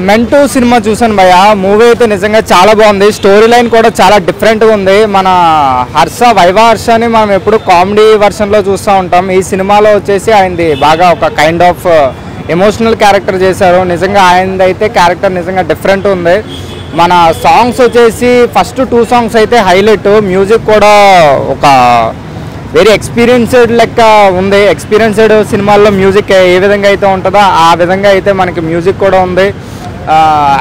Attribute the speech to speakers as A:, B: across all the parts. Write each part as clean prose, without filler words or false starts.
A: Mentu cinema చూసాను భయ్య. Movie అయితే నిజంగా చాలా బాగుంది. స్టోరీ లైన్ కూడా చాలా డిఫరెంట్గా ఉంది. మన వైవా హర్షని మనం ఎప్పుడు కామెడీ వర్షన్లో చూస్తూ ఉంటాం. ఈ సినిమాలో వచ్చేసి ఆయనది బాగా ఒక కైండ్ ఆఫ్ ఎమోషనల్ క్యారెక్టర్ చేశారు. నిజంగా ఆయనది అయితే క్యారెక్టర్ నిజంగా డిఫరెంట్ ఉంది. మన సాంగ్స్ వచ్చేసి ఫస్ట్ 2 సాంగ్స్ అయితే హైలైట్. మ్యూజిక్ కూడా ఒక వెరీ ఎక్స్పీరియన్స్డ్ లెక్క ఉంది. ఎక్స్పీరియన్స్డ్ సినిమాల్లో మ్యూజిక్ ఏ విధంగా అయితే ఉంటుందో ఆ విధంగా అయితే మనకి మ్యూజిక్ కూడా ఉంది.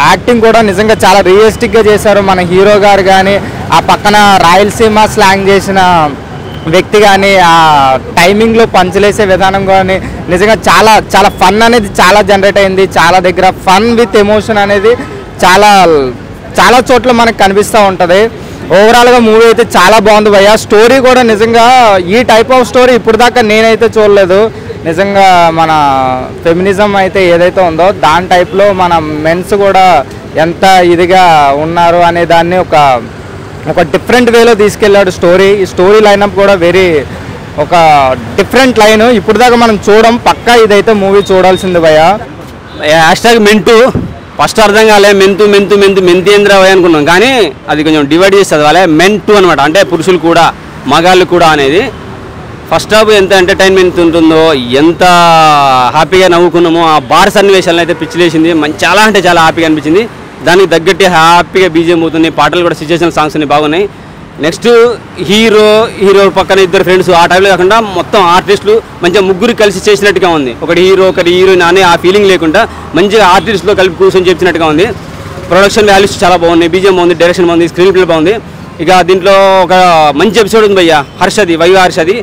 A: యాక్టింగ్ కూడా నిజంగా చాలా రియలిస్టిక్గా చేశారు. మన హీరో గారు కానీ, ఆ పక్కన రాయలసీమ స్లాంగ్ చేసిన వ్యక్తి కానీ, ఆ టైమింగ్లో పంచలేసే విధానం కానీ నిజంగా చాలా చాలా ఫన్ అనేది చాలా జనరేట్ అయింది. చాలా దగ్గర ఫన్ విత్ ఎమోషన్ అనేది చాలా చాలా చోట్ల మనకు కనిపిస్తూ ఉంటుంది. ఓవరాల్గా మూవీ అయితే చాలా బాగుంది భయ్య. స్టోరీ కూడా నిజంగా ఈ టైప్ ఆఫ్ స్టోరీ ఇప్పుడు దాకా నేనైతే చూడలేదు. నిజంగా మన ఫెమినిజం అయితే ఏదైతే ఉందో దాని టైప్లో మన మెన్స్ కూడా ఎంత ఇదిగా ఉన్నారు అనే దాన్ని ఒక డిఫరెంట్ వేలో తీసుకెళ్ళాడు స్టోరీ. ఈ స్టోరీ లైనప్ కూడా వెరీ ఒక డిఫరెంట్ లైన్. ఇప్పుడు దాకా మనం చూడడం పక్కా ఇదైతే మూవీ చూడాల్సింది భయ్య.
B: #మెంటూ ఫస్ట్ అర్థం కాలే. మెంతేంద్ర అనుకున్నాం, కానీ అది కొంచెం డివైడ్ చేసి చదవాలి. మెంటూ అనమాట, అంటే పురుషులు కూడా మగాళ్ళు కూడా అనేది. ఫస్ట్ హాఫ్ ఎంత ఎంటర్టైన్మెంట్ ఉంటుందో, ఎంత హ్యాపీగా నవ్వుకున్నామో, ఆ బార్ సన్నివేశాలను అయితే పిచ్చిలేసింది. చాలా అంటే చాలా హ్యాపీగా అనిపించింది. దానికి తగ్గట్టు హ్యాపీగా బీజిఎం అవుతున్నాయి, పాటలు కూడా సిచ్యువేషనల్ సాంగ్స్ అన్ని బాగున్నాయి. నెక్స్ట్ హీరో పక్కన 2 ఫ్రెండ్స్, ఆ టైంలో కాకుండా మొత్తం ఆర్టిస్టులు మంచిగా ముగ్గురు కలిసి చేసినట్టుగా ఉంది. ఒకటి హీరో ఒకటి హీరోయిన్ అనే ఆ ఫీలింగ్ లేకుండా మంచిగా ఆర్టిస్టులో కలిపి కూర్చొని చెప్పినట్టుగా ఉంది. ప్రొడక్షన్ వాల్యూస్ చాలా బాగున్నాయి, బీజిఎం బాగుంది, డైరెక్షన్ బాగుంది, స్క్రీన్ ప్లే బాగుంది. ఇక దీంట్లో ఒక మంచి ఎపిసోడ్ ఉంది భయ్య, వైవా హర్షది.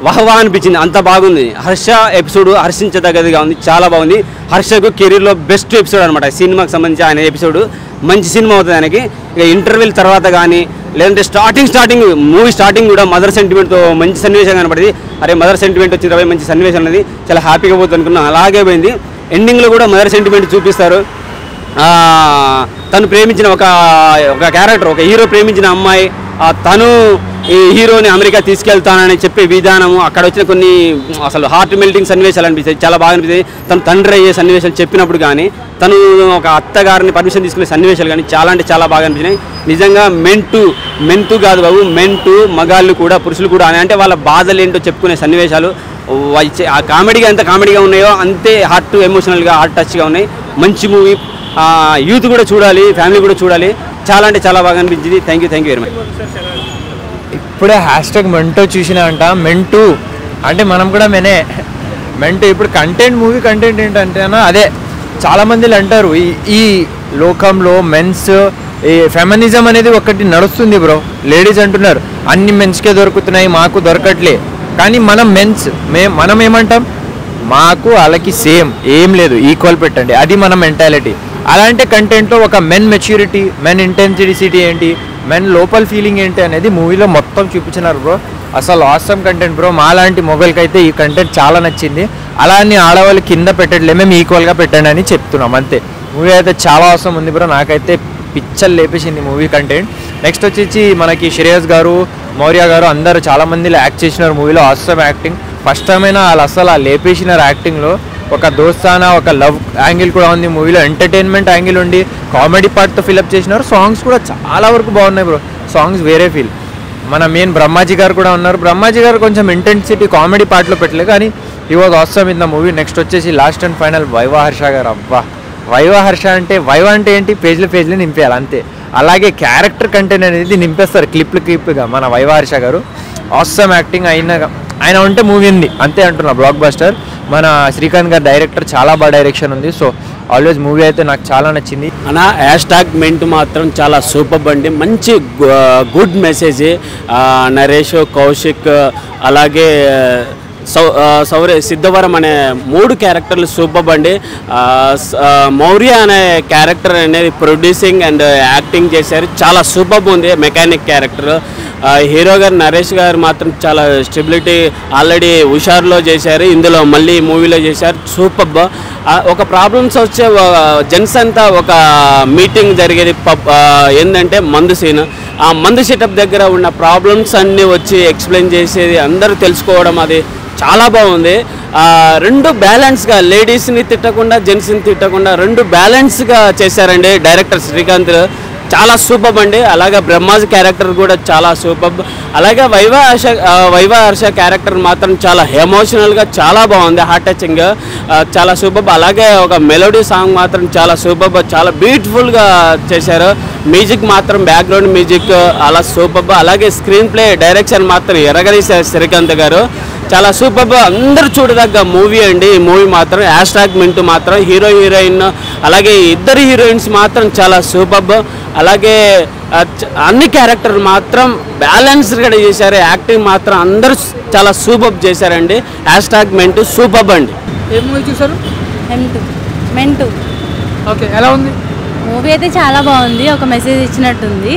B: వాహ్వా అనిపించింది, అంత బాగుంది. హర్ష ఎపిసోడ్ హర్షించదగ్గదిగా ఉంది, చాలా బాగుంది. హర్షకు కెరీర్లో బెస్ట్ ఎపిసోడ్ అనమాట సినిమాకి సంబంధించి ఆయన ఎపిసోడ్. మంచి సినిమా అవుతుంది ఆయనకి. ఇక ఇంటర్వ్యూల తర్వాత కానీ, లేదంటే స్టార్టింగ్ మూవీ స్టార్టింగ్ కూడా మదర్ సెంటిమెంట్తో మంచి సన్నివేశం కనపడింది. అరే మదర్ సెంటిమెంట్ వచ్చిన మంచి సన్నివేశం అనేది చాలా హ్యాపీగా పోతుంది అనుకున్నాం, అలాగే పోయింది. ఎండింగ్లో కూడా మదర్ సెంటిమెంట్ చూపిస్తారు. తను ప్రేమించిన ఒక క్యారెక్టర్, ఒక హీరో ప్రేమించిన అమ్మాయి, తను ఈ హీరోని అమెరికా తీసుకెళ్తానని చెప్పే విధానము, అక్కడ వచ్చిన కొన్ని అసలు హార్ట్ మెల్టింగ్ సన్నివేశాలు అనిపిస్తాయి, చాలా బాగా అనిపిస్తాయి. తను తండ్రి అయ్యే సన్నివేశాలు చెప్పినప్పుడు కానీ, తను ఒక అత్తగారిని పర్మిషన్ తీసుకునే సన్నివేశాలు కానీ చాలా అంటే చాలా బాగా అనిపించినాయి. నిజంగా మెంటూ కాదు బాబు, మెంటూ మగాళ్ళు కూడా పురుషులు కూడా అని, అంటే వాళ్ళ బాధలు ఏంటో చెప్పుకునే సన్నివేశాలు ఆ కామెడీగా ఎంత కామెడీగా ఉన్నాయో అంతే హార్ట్ ఎమోషనల్గా హార్ట్ టచ్గా ఉన్నాయి. మంచి మూవీ, యూత్ కూడా చూడాలి, ఫ్యామిలీ కూడా చూడాలి. చాలా అంటే చాలా బాగా అనిపించింది. Thank you very much.
C: ఇప్పుడే #మెంటూ చూసినా అంట. మెంటూ అంటే మనం కూడా మెంటూ ఇప్పుడు మూవీ కంటెంట్ ఏంటంటే అదే చాలామంది అంటారు ఈ లోకంలో మెన్స్ ఈ ఫెమినిజం అనేది ఒకటి నడుస్తుంది బ్రో. లేడీస్ అంటున్నారు అన్ని మెన్స్కే దొరుకుతున్నాయి, మాకు దొరకట్లే. కానీ మనం మనం ఏమంటాం, మాకు వాళ్ళకి సేమ్ ఏం లేదు, ఈక్వల్ పెట్టండి, అది మన మెంటాలిటీ. అలాంటి కంటెంట్లో ఒక మెన్ మెచ్యూరిటీ, మెన్ ఇంటెన్సిటీ ఏంటి, మెన్ లోపల్ ఫీలింగ్ ఏంటి అనేది మూవీలో మొత్తం చూపించినారు బ్రో. అసలు ఆసమ్ కంటెంట్ బ్రో. మాలాంటి మొబైల్కి ఈ కంటెంట్ చాలా నచ్చింది. అలా అని ఆడవాళ్ళు కింద పెట్టట్లే, మేము ఈక్వల్గా పెట్టండి అని చెప్తున్నాం అంతే. మూవీ అయితే చాలా అవసరం ఉంది బ్రో. నాకైతే పిచ్చలు లేపేసింది మూవీ కంటెంట్. నెక్స్ట్ వచ్చేసి మనకి శ్రేయస్ గారు, మౌర్య గారు అందరూ చాలామందిలో యాక్ట్ చేసినారు మూవీలో. Awesome acting. ఫస్ట్ టైం అయినా వాళ్ళు అసలు లేపేసినారు యాక్టింగ్లో. ఒక దోస్తానా, ఒక లవ్ యాంగిల్ కూడా ఉంది మూవీలో, ఎంటర్టైన్మెంట్ యాంగిల్ ఉండి కామెడీ పార్ట్తో ఫిల్అప్ చేసినారు. సాంగ్స్ కూడా చాలా వరకు బాగున్నాయి బ్రో. సాంగ్స్ వేరే ఫీల్. మన మెయిన్ బ్రహ్మాజీ గారు కూడా ఉన్నారు. బ్రహ్మాజీ గారు కొంచెం ఇంటెన్సిటీ కామెడీ పార్ట్లో పెట్టలేదు, కానీ he was awesome in the movie. Next వచ్చేసి last and final Viva Harsha garu. అబ్బా, వైవా హర్ష అంటే వైవా అంటే ఏంటి, పేజ్లు నింపేయాలి అంతే. అలాగే క్యారెక్టర్ కంటెంట్ అనేది నింపేస్తారు క్లిప్గా మన వైవా హర్ష గారు. ఆసమ్ యాక్టింగ్ ఆయన ఉంటే మూవీ ఉంది అంతే అంటున్నా, బ్లాక్ బస్టర్. మన శ్రీకాంత్ గారు డైరెక్టర్, చాలా బాగా డైరెక్షన్ ఉంది. సో ఆల్వేస్ మూవీ అయితే నాకు చాలా నచ్చింది
B: అన్న. #మెంటూ మాత్రం చాలా సూపర్ అండి. మంచి గుడ్ మెసేజ్. నరేష్, కౌశిక్, అలాగే సిద్ధవరం అనే 3 క్యారెక్టర్లు సూపర్ అండి. మౌర్య అనే క్యారెక్టర్ అనేది ప్రొడ్యూసింగ్ అండ్ యాక్టింగ్ చేశారు, చాలా సూపర్ ఉంది. Mechanic character. హీరో గారు నరేష్ గారు మాత్రం చాలా స్టెబిలిటీ, ఆల్రెడీ హుషారులో చేశారు, ఇందులో మళ్ళీ మూవీలో చేశారు, సూపర్. ఒక ప్రాబ్లమ్స్ వచ్చే జెంట్స్ అంతా ఒక మీటింగ్ జరిగేది ఏంటంటే మందు సీన్. ఆ మందు సెటప్ దగ్గర ఉన్న ప్రాబ్లమ్స్ అన్నీ వచ్చి ఎక్స్ప్లెయిన్ చేసేది, అందరూ తెలుసుకోవడం, అది చాలా బాగుంది. రెండు బ్యాలెన్స్గా లేడీస్ని తిట్టకుండా జెంట్స్ని తిట్టకుండా రెండు బ్యాలెన్స్గా చేశారండి డైరెక్టర్ శ్రీకాంత్. చాలా సూపర్ అండి. అలాగే బ్రహ్మాజీ క్యారెక్టర్ కూడా చాలా సూపర్. అలాగే వైవా హర్ష క్యారెక్టర్ మాత్రం చాలా ఎమోషనల్గా చాలా బాగుంది, హార్ట్ టచింగ్, చాలా సూపర్. అలాగే ఒక మెలోడీ సాంగ్ మాత్రం చాలా సూపర్, చాలా బ్యూటిఫుల్గా చేశారు. మ్యూజిక్ మాత్రం బ్యాక్గ్రౌండ్ మ్యూజిక్ అలా సూపర్. అలాగే స్క్రీన్ ప్లే డైరెక్షన్ మాత్రం ఎరగదీశారు శ్రీకాంత్ గారు, చాలా సూపర్. అందరూ చూడదగ్గ మూవీ అండి ఈ మూవీ మాత్రం. హ్యాష్‌ట్యాగ్ మింటూ మాత్రం హీరో హీరోయిన్ అలాగే ఇద్దరు హీరోయిన్స్ మాత్రం చాలా సూపర్. అలాగే అన్ని క్యారెక్టర్లు మాత్రం బ్యాలెన్స్డ్గా చేశారు. యాక్టింగ్ మాత్రం అందరూ చాలా సూపర్ చేశారండి. హ్యాష్‌ట్యాగ్ మింటూ సూపర్ అండి.
A: ఏ మూవీ చూసారు?
D: మెంటూ.
A: ఓకే, ఎలా ఉంది
D: మూవీ? అయితే చాలా బాగుంది, ఒక మెసేజ్ ఇచ్చినట్టుంది.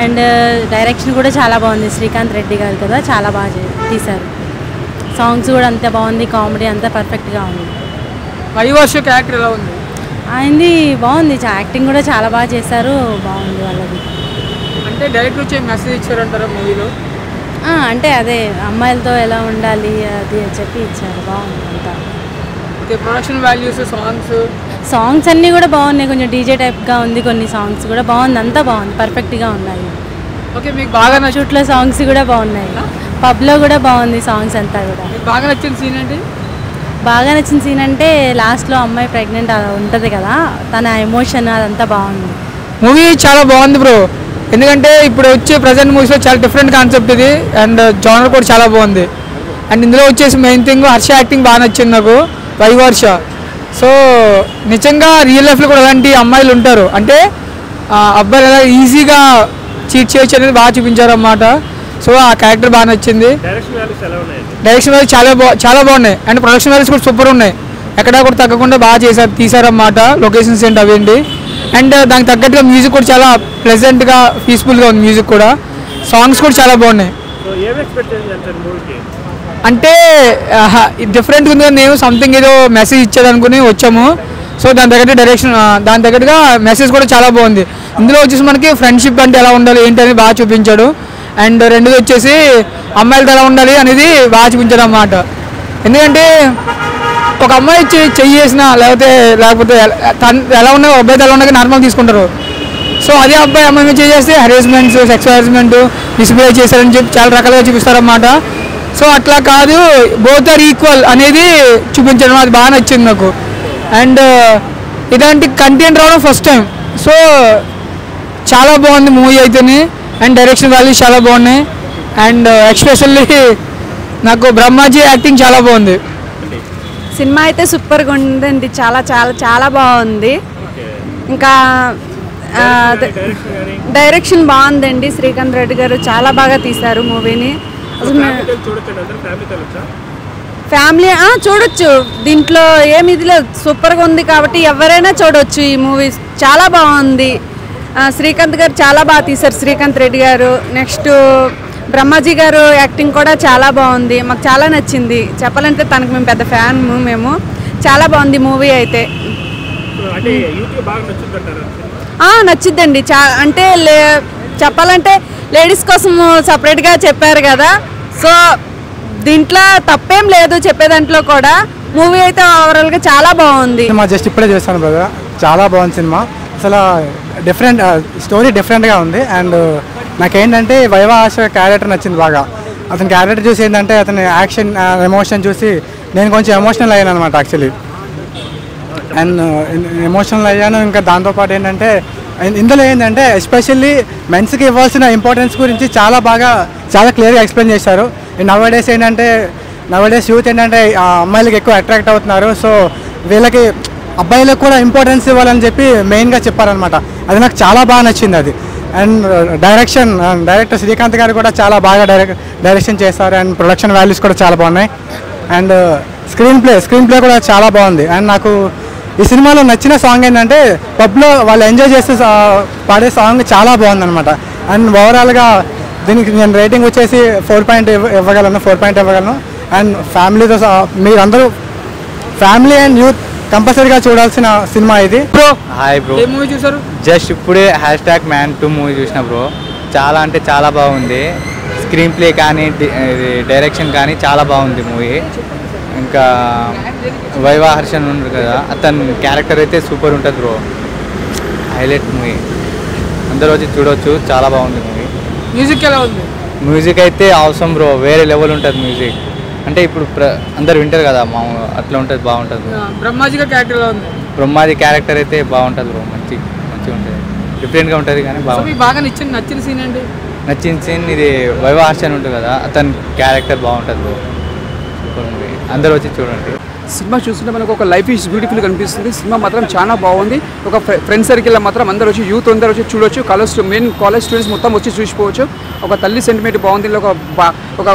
D: అండ్ డైరెక్షన్ కూడా చాలా బాగుంది, శ్రీకాంత్ రెడ్డి గారు కదా, చాలా బాగా తీశారు. సాంగ్స్ కూడా అంతే బాగుంది, కామెడీ అంతా పర్ఫెక్ట్గా ఉంది.
A: వైవర్ష క్యారెక్టర్ ఎలా ఉంది?
D: ఆయనది బాగుంది, యాక్టింగ్ కూడా చాలా బాగా చేశారు, బాగుంది వాళ్ళది.
A: అంటే డైరెక్ట్ వచ్చే మెసేజ్ ఇచ్చారంటారా మూవీలో?
D: అంటే అదే అమ్మాయిలతో ఎలా ఉండాలి అది అని చెప్పి ఇచ్చారు, బాగుంది అంతా.
A: ఓకే, ప్రొడక్షన్ వాల్యూస్,
D: సాంగ్స్ అన్నీ కూడా బాగున్నాయి, కొంచెం డీజే టైప్గా ఉంది, కొన్ని సాంగ్స్ కూడా బాగుంది, అంతా బాగుంది, పర్ఫెక్ట్గా ఉన్నాయి.
A: ఓకే, మీకు బాగా
D: షూట్లో సాంగ్స్ కూడా బాగున్నాయి, పబ్లో కూడా బాగుంది సాంగ్స్ అంతా కూడా.
A: బాగా నచ్చిన సీన్ ఏంటి?
D: బాగా నచ్చిన సీన్ అంటే లాస్ట్లో అమ్మాయి ప్రెగ్నెంట్ ఉంటుంది కదా, తన ఎమోషన్ అదంతా బాగుంది.
A: మూవీ చాలా బాగుంది బ్రో, ఎందుకంటే ఇప్పుడు వచ్చే ప్రజెంట్ మూవీస్లో చాలా డిఫరెంట్ కాన్సెప్ట్ ఇది, అండ్ జానర్ కూడా చాలా బాగుంది. అండ్ ఇందులో వచ్చేసి మెయిన్ థింగ్ హర్ష యాక్టింగ్ బాగా నచ్చింది నాకు, వైవర్ష. సో నిజంగా రియల్ లైఫ్లో కూడా అలాంటి అమ్మాయిలు ఉంటారు, అంటే అబ్బాయిలు ఎలా ఈజీగా చీట్ చేయొచ్చు అనేది బాగా చూపించారు అన్నమాట. సో ఆ క్యారెక్టర్ బాగా నచ్చింది. డైరెక్షన్ వాల్యూస్ చాలా బాగున్నాయి, అండ్ ప్రొడక్షన్ వాల్యూస్ కూడా సూపర్ ఉన్నాయి, ఎక్కడా కూడా తగ్గకుండా బాగా తీసారన్నమాట. లొకేషన్స్ ఏంటి అవేంటి, అండ్ దానికి తగ్గట్టుగా మ్యూజిక్ కూడా చాలా ప్లెజెంట్గా పీస్ఫుల్గా ఉంది, మ్యూజిక్ కూడా, సాంగ్స్ కూడా చాలా బాగున్నాయి. అంటే డిఫరెంట్గా ఉంది, నేను సంథింగ్ ఏదో మెసేజ్ ఇచ్చేదనుకుని వచ్చాము. సో దాని తగ్గట్టుగా మెసేజ్ కూడా చాలా బాగుంది. ఇందులో వచ్చేసి మనకి ఫ్రెండ్షిప్ అంటే ఎలా ఉండాలి ఏంటి అనేది బాగా చూపించాడు, అండ్ రెండోది వచ్చేసి అమ్మాయిలతో ఎలా ఉండాలి అనేది బాగా చూపించాడు అన్నమాట. ఎందుకంటే ఒక అమ్మాయి చెయ్యి చేసినా లేకపోతే ఎలా ఉన్నా అబ్బాయితో ఎలా ఉన్నా నార్మల్ తీసుకుంటారు. సో అదే అబ్బాయి అమ్మాయి మీద చేస్తే హెరాస్మెంట్స్, సెక్సువల్ హెరాస్మెంట్, మిస్బిహేవ్ చేశారని చెప్పి చాలా రకాలుగా చూపిస్తారన్నమాట. సో అట్లా కాదు, బోత్ ఆర్ ఈక్వల్ అనేది చూపించడం అది బాగా నచ్చింది నాకు. అండ్ ఇలాంటి కంటెంట్ రావడం ఫస్ట్ టైం, సో చాలా బాగుంది మూవీ అయితేనే, అండ్ డైరెక్షన్ వాల్యూస్ చాలా బాగున్నాయి, అండ్ ఎస్పెషల్లీ నాకు బ్రహ్మాజీ యాక్టింగ్ చాలా బాగుంది.
E: సినిమా అయితే సూపర్గా ఉందండి, చాలా చాలా చాలా బాగుంది. ఇంకా డైరెక్షన్ బాగుందండి, శ్రీకాంత్ రెడ్డి గారు చాలా బాగా తీశారు మూవీని. ఫ్యామిలీ చూడొచ్చు, దీంట్లో ఏమి ఇది లేదు, సూపర్గా ఉంది కాబట్టి ఎవరైనా చూడొచ్చు ఈ మూవీ, చాలా బాగుంది. శ్రీకాంత్ గారు చాలా బాగా తీశారు, శ్రీకాంత్ రెడ్డి గారు. నెక్స్ట్ బ్రహ్మాజీ గారు యాక్టింగ్ కూడా చాలా బాగుంది, మాకు చాలా నచ్చింది. చెప్పాలంటే తనకు మేము పెద్ద ఫ్యాన్, మేము చాలా బాగుంది మూవీ అయితే. నచ్చిద్దండి, అంటే చెప్పాలంటే లేడీస్ కోసం సపరేట్గా చెప్పారు కదా, సో దీంట్లో తప్పేం లేదు చెప్పే దాంట్లో కూడా. మూవీ అయితే ఓవరాల్గా చాలా బాగుంది.
F: జస్ట్ ఇప్పుడే చూస్తాను బ్రదర్, చాలా బాగుంది సినిమా. అసలు డిఫరెంట్ స్టోరీ డిఫరెంట్గా ఉంది, అండ్ నాకేంటంటే వైవా హర్ష క్యారెక్టర్ నచ్చింది బాగా. అతని క్యారెక్టర్ చూసి ఏంటంటే అతని యాక్షన్ ఎమోషన్ చూసి నేను కొంచెం ఎమోషనల్ అయ్యాను అనమాట యాక్చువల్లీ, అండ్ ఎమోషనల్ అయ్యాను. ఇంకా దాంతోపాటు ఏంటంటే ఇందులో ఏంటంటే ఎస్పెషల్లీ మెన్స్కి ఇవ్వాల్సిన ఇంపార్టెన్స్ గురించి చాలా క్లియర్గా ఎక్స్ప్లెయిన్ చేశారు. నవడేస్ ఏంటంటే నవడేస్ యూత్ ఏంటంటే అమ్మాయిలకి ఎక్కువ అట్రాక్ట్ అవుతున్నారు, సో వీళ్ళకి అబ్బాయిలకు కూడా ఇంపార్టెన్స్ ఇవ్వాలని చెప్పి మెయిన్గా చెప్పారనమాట. అది నాకు చాలా బాగా నచ్చింది అది. అండ్ డైరెక్టర్ శ్రీకాంత్ గారు కూడా చాలా బాగా డైరెక్షన్ చేస్తారు, అండ్ ప్రొడక్షన్ వాల్యూస్ కూడా చాలా బాగున్నాయి, అండ్ స్క్రీన్ ప్లే కూడా చాలా బాగుంది. అండ్ నాకు ఈ సినిమాలో నచ్చిన సాంగ్ ఏంటంటే పబ్లో వాళ్ళు ఎంజాయ్ చేస్తూ పాడే సాంగ్ చాలా బాగుందన్నమాట. అండ్ ఓవరాల్గా దీనికి నేను రేటింగ్ వచ్చేసి 4 ఇవ్వగలను. అండ్ ఫ్యామిలీతో మీరందరూ ఫ్యామిలీ అండ్ యూత్ కంపల్సరీగా చూడాల్సిన సినిమా ఇది.
C: బ్రో
F: హాయ్ బ్రో,
A: ఏ మూవీ చూసారు?
C: జస్ట్ ఇప్పుడే #Man2 మూవీ చూసిన బ్రో, చాలా అంటే చాలా బాగుంది.
A: స్క్రీన్ ప్లే కానీ డైరెక్షన్ కానీ చాలా బాగుంది మూవీ. ఇంకా వైవా హర్షన్ ఉన్నారు కదా, అతని క్యారెక్టర్ అయితే సూపర్ ఉంటుంది బ్రో. హైలైట్ మూవీ, అందరూ వచ్చి చూడవచ్చు, చాలా బాగుంది మూవీ.
G: మ్యూజిక్ ఎలా ఉంది?
A: మ్యూజిక్ అయితే అవసరం బ్రో, వేరే లెవెల్ ఉంటుంది మ్యూజిక్. అంటే ఇప్పుడు అందరు వింటారు కదా మామూలు, అట్లా ఉంటుంది, బాగుంటుంది.
G: బ్రహ్మాజీ క్యారెక్టర్ ఎలా ఉంది?
A: బ్రహ్మాది క్యారెక్టర్ అయితే బాగుంటుంది బ్రో, మంచిగా ఉంటుంది, డిఫరెంట్గా ఉంటుంది కానీ బాగుంటుంది.
G: బాగా నచ్చిన సీన్ ఏంటి?
A: నచ్చిన సీన్ ఇది వైవా హర్షన్ ఉంటుంది కదా, అతని క్యారెక్టర్ బాగుంటుంది బ్రో, సూపర్ మూవీ, అందరూ వచ్చి చూడండి.
G: సినిమా చూస్తుంటే మనకు ఒక లైఫ్ ఈజ్ బ్యూటిఫుల్ కనిపిస్తుంది. సినిమా మాత్రం చాలా బాగుంది. ఒక ఫ్రెండ్ సర్కిల్లో మాత్రం అందరూ వచ్చి, యూత్ అందరూ వచ్చి చూడొచ్చు. మెయిన్ కాలేజ్ స్టూడెంట్స్ మొత్తం వచ్చి చూసిపోవచ్చు. ఒక తల్లి సెంటిమెంట్ బాగుంది. ఒక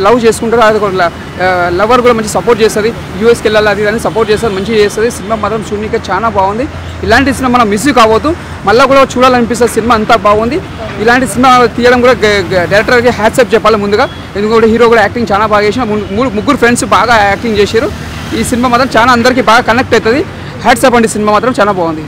G: లవ్ చేసుకుంటారు, అది ఒక లవర్ కూడా మంచి సపోర్ట్ చేస్తుంది. యూఎస్కి వెళ్ళాలి అది అని సపోర్ట్ చేస్తుంది, మంచిగా చేస్తుంది. సినిమా మాత్రం చూడడానికి చాలా బాగుంది. ఇలాంటి సినిమా మనం మిస్ కావద్దు, మళ్ళీ కూడా చూడాలనిపిస్తుంది. సినిమా అంతా బాగుంది. ఇలాంటి సినిమా తీయడం కూడా డైరెక్టర్కి హ్యాట్సప్ చెప్పాలి ముందుగా. ఎందుకంటే హీరో కూడా యాక్టింగ్ చాలా బాగా చేసిన, ముగ్గురు ఫ్రెండ్స్ బాగా యాక్టింగ్ చేశారు. ఈ సినిమా మాత్రం చాలా అందరికీ బాగా కనెక్ట్ అవుతుంది. హ్యాట్సప్ అండి, సినిమా మాత్రం చాలా బాగుంది.